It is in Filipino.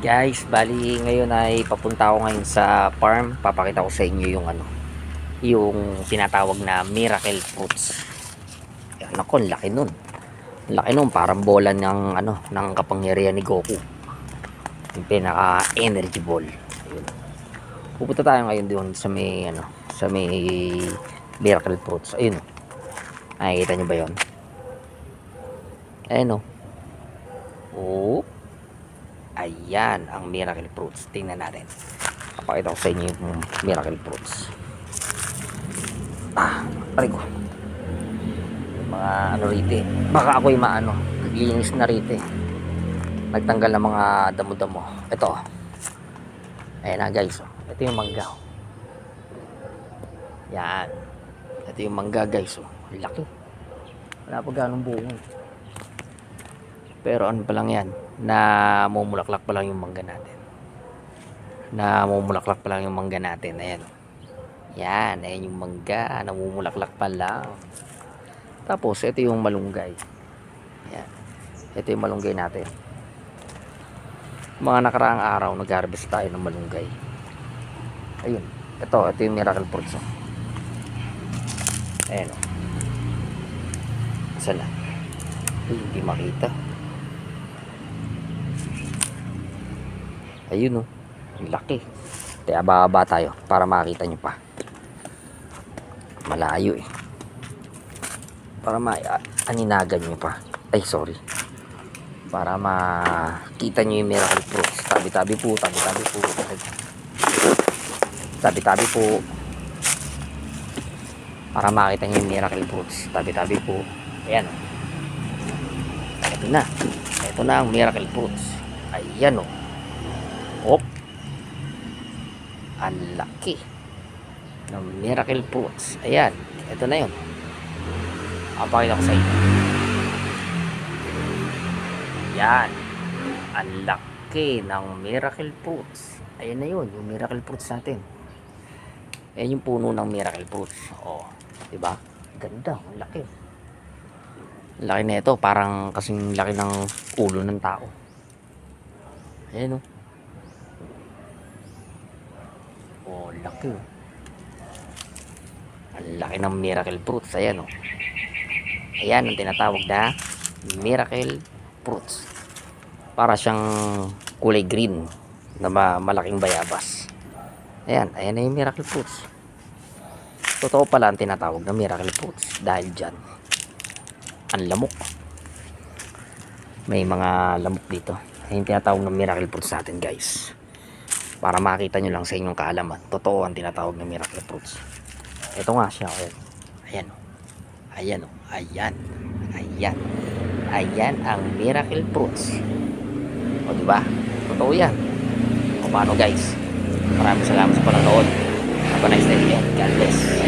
Guys, bali ngayon ay papunta ako ngayon sa farm. Papakita ko sa inyo yung yung tinatawag na miracle fruits. Yan ako, laki nun. Laki nun, parang bola ng ng kapangyarihan ni Goku. Yung pinaka energy ball. Ayun. Pupunta tayo ngayon doon sa may sa may miracle fruits. Ayun. Nakikita niyo ba 'yon? Ayun oh. Oh. Ayan ang miracle fruits. Tingnan natin. Papakita ko sa inyo yung miracle fruits. Pare ko. Yung mga rito. Baka ako'y naglinis na rito. Nagtanggal ng mga damo-damo. Ito. Ayan na guys. Ito yung mangga. Yan. Ito yung mangga guys. Laki. Wala pa ganong bunga. Pero ano pa lang yan, namumulaklak pa lang yung mangga natin. Namumulaklak pa lang yung mangga natin. Ayan. Yan, ayan yung mangga, namumulaklak pa lang. Tapos ito yung malunggay. Ayan. Ito yung malunggay natin. Mga nakaraang araw nag-harvest tayo ng malunggay. Ayun. Ito yung miracle fruits. Ayan o. Saan na? Hindi makita. Ayun oh, laki. Kaya bababa tayo para makita nyo pa. Malayo eh. Para aninagan nyo pa. Ay sorry. Para makita nyo yung miracle fruits. Tabi-tabi po, tabi-tabi po. Tabi-tabi po. Para makita nyo yung miracle fruits. Tabi-tabi po. Ayan oh. Ito na. Ito na ang miracle fruits. Ayan oh. Op. Ang laki ng miracle fruits. Ayan. Ito na yun. Papakita ko sa inyo. Yan. Ang laki ng miracle fruits. Ayan na yun. Yung miracle fruits natin. Ayan yung puno ng miracle fruits. Oh, diba? Ganda. Ang laki. Ang laki na ito. Parang kasing laki ng ulo ng tao. Ayan o. Oh, laki. Ang laki ng miracle fruits. Ayan o. Ayan ang tinatawag na miracle fruits. Para siyang kulay green na malaking bayabas. Ayan. Ayan na yung miracle fruits. Totoo pala ang tinatawag na miracle fruits. Dahil dyan, ang lamok. May mga lamok dito. Ayan yung tinatawag na miracle fruits natin guys. Para makita nyo lang sa inyong kaalaman. Totoo ang tinatawag na miracle fruits. Ito nga siya. Ayan. Ayan. Ayan. Ayan. Ayan ang miracle fruits. O diba? Totoo yan. O paano guys? Maraming salamat sa panonood. Have a nice day. God bless.